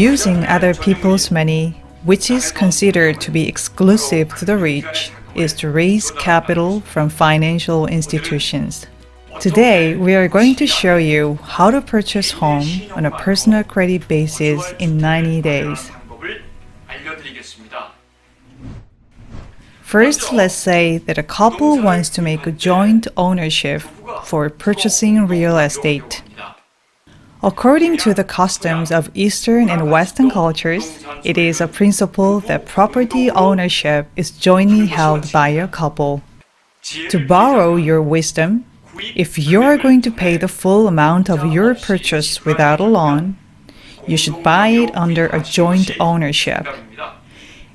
Using other people's money, which is considered to be exclusive to the rich, is to raise capital from financial institutions. Today, we are going to show you how to purchase home on a personal credit basis in 90 days. First, let's say that a couple wants to make a joint ownership for purchasing real estate. According to the customs of Eastern and Western cultures, it is a principle that property ownership is jointly held by a couple. To borrow your wisdom, if you are going to pay the full amount of your purchase without a loan, you should buy it under a joint ownership.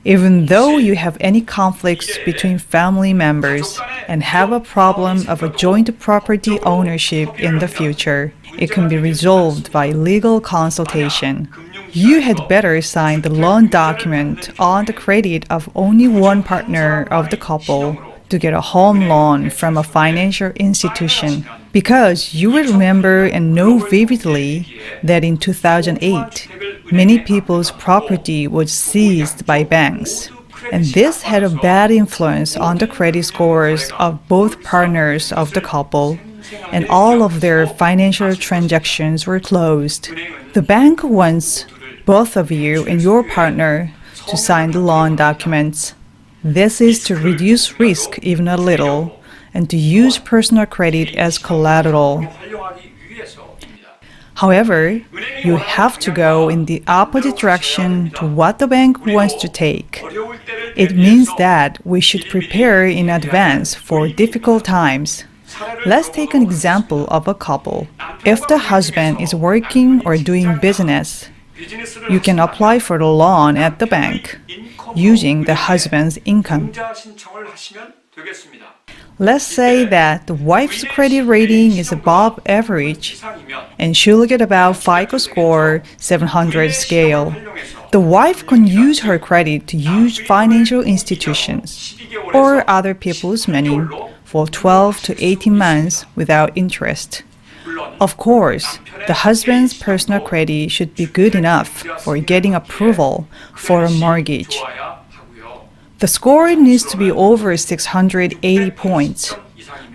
Even though you have any conflicts between family members and have a problem of a joint property ownership in the future, it can be resolved by legal consultation. You had better sign the loan document on the credit of only one partner of the couple to get a home loan from a financial institution, because you will remember and know vividly that in 2008, many people's property was seized by banks, and this had a bad influence on the credit scores of both partners of the couple, and all of their financial transactions were closed. The bank wants both of you and your partner to sign the loan documents. This is to reduce risk even a little and to use personal credit as collateral. However, you have to go in the opposite direction to what the bank wants to take. It means that we should prepare in advance for difficult times. Let's take an example of a couple. If the husband is working or doing business, you can apply for the loan at the bank using the husband's income. Let's say that the wife's credit rating is above average and she'll get about FICO score 700 scale. The wife can use her credit to use financial institutions or other people's money for 12 to 18 months without interest. Of course, the husband's personal credit should be good enough for getting approval for a mortgage. The score needs to be over 680 points,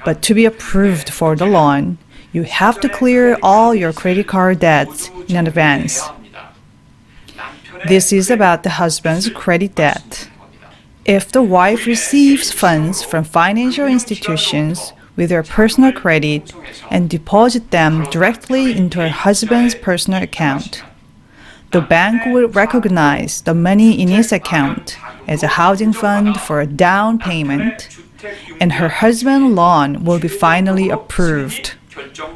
but to be approved for the loan, you have to clear all your credit card debts in advance. This is about the husband's credit debt. If the wife receives funds from financial institutions with her personal credit and deposit them directly into her husband's personal account, the bank will recognize the money in his account as a housing fund for a down payment, and her husband's loan will be finally approved.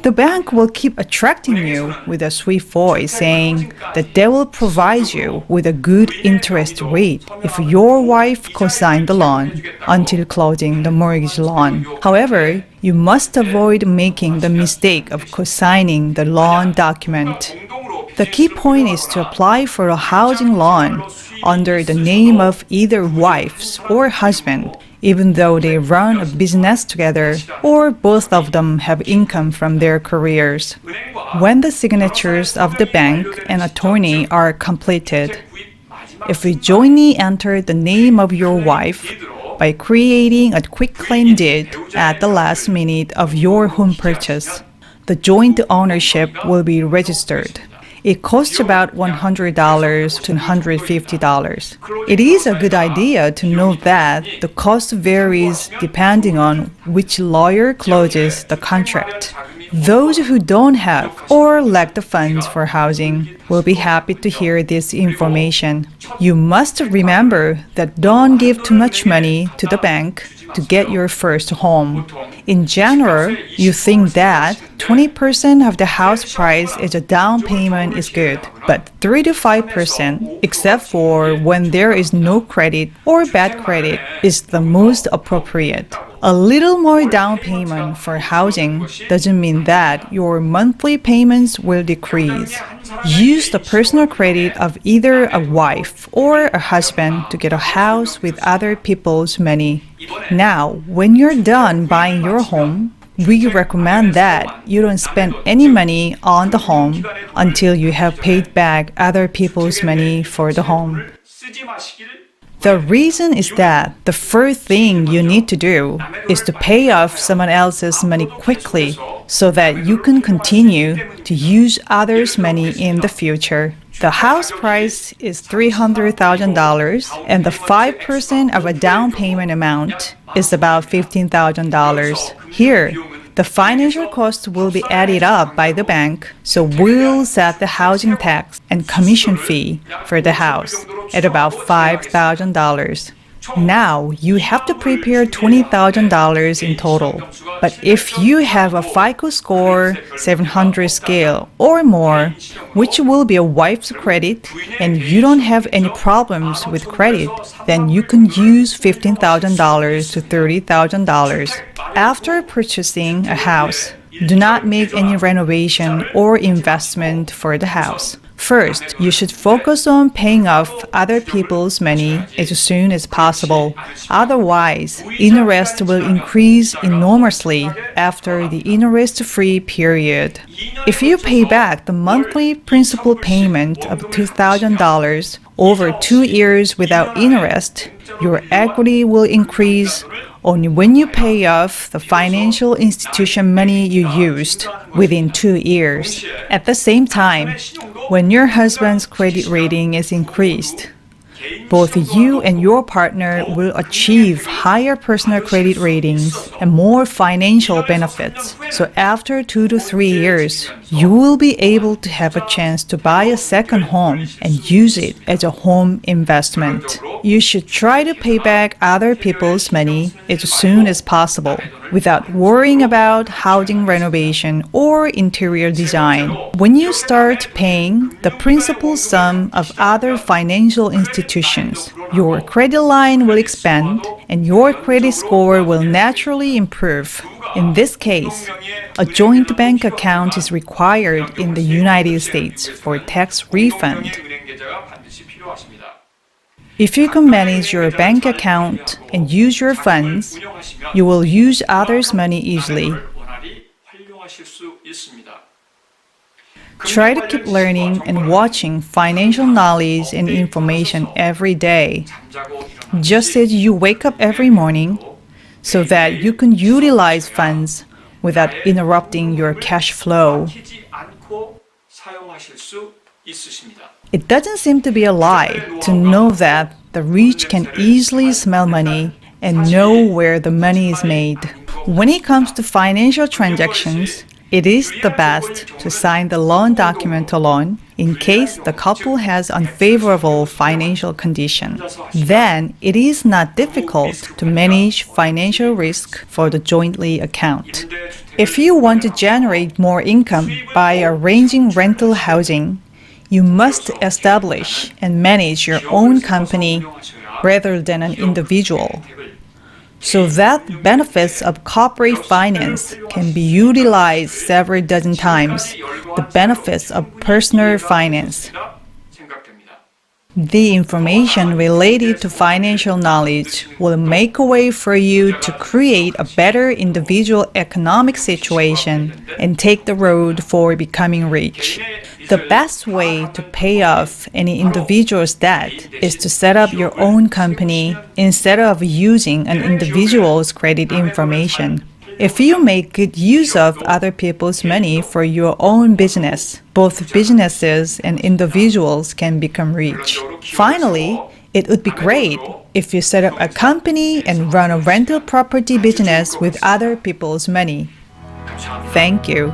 The bank will keep attracting you with a sweet voice saying that they will provide you with a good interest rate if your wife co-signed the loan until closing the mortgage loan. However, you must avoid making the mistake of co-signing the loan document. The key point is to apply for a housing loan under the name of either wife's or husband, even though they run a business together or both of them have income from their careers. When the signatures of the bank and attorney are completed, if you jointly enter the name of your wife by creating a quitclaim deed at the last minute of your home purchase, the joint ownership will be registered. It costs about $100 to $150. It is a good idea to note that the cost varies depending on which lawyer closes the contract. Those who don't have or lack the funds for housing will be happy to hear this information. You must remember that don't give too much money to the bank to get your first home. In general, you think that 20% of the house price as a down payment is good, but 3 to 5%, except for when there is no credit or bad credit, is the most appropriate. A little more down payment for housing doesn't mean that your monthly payments will decrease. Use the personal credit of either a wife or a husband to get a house with other people's money. Now, when you're done buying your home, We recommend that you don't spend any money on the home until you have paid back other people's money for the home. The reason is that the first thing you need to do is to pay off someone else's money quickly so that you can continue to use others' money in the future. The house price is $300,000 and the 5% of a down payment amount is about $15,000. Here, the financial cost will be added up by the bank, so we'll set the housing tax and commission fee for the house at about $5,000. Now, you have to prepare $20,000 in total. But if you have a FICO score 700 scale or more, which will be a wife's credit, and you don't have any problems with credit, then you can use $15,000 to $30,000. After purchasing a house, do not make any renovation or investment for the house. First, you should focus on paying off other people's money as soon as possible. Otherwise, interest will increase enormously after the interest-free period. If you pay back the monthly principal payment of $2,000 over 2 years without interest, your equity will increase only when you pay off the financial institution money you used within 2 years. At the same time, when your husband's credit rating is increased, both you and your partner will achieve higher personal credit ratings and more financial benefits. So after 2 to 3 years, you will be able to have a chance to buy a second home and use it as a home investment. You should try to pay back other people's money as soon as possible without worrying about housing renovation or interior design. When you start paying the principal sum of other financial institutions, your credit line will expand and your credit score will naturally improve. In this case, a joint bank account is required in the United States for tax refund. If you can manage your bank account and use your funds, you will use others' money easily. Try to keep learning and watching financial knowledge and information every day, just as you wake up every morning, so that you can utilize funds without interrupting your cash flow. It doesn't seem to be a lie to know that the rich can easily smell money and know where the money is made. When it comes to financial transactions, it is the best to sign the loan document alone in case the couple has unfavorable financial condition. Then it is not difficult to manage financial risk for the jointly account. If you want to generate more income by arranging rental housing, you must establish and manage your own company rather than an individual, so that the benefits of corporate finance can be utilized several dozen times the benefits of personal finance. The information related to financial knowledge will make a way for you to create a better individual economic situation and take the road for becoming rich. The best way to pay off any individual's debt is to set up your own company instead of using an individual's credit information. If you make good use of other people's money for your own business, both businesses and individuals can become rich. Finally, it would be great if you set up a company and run a rental property business with other people's money. Thank you.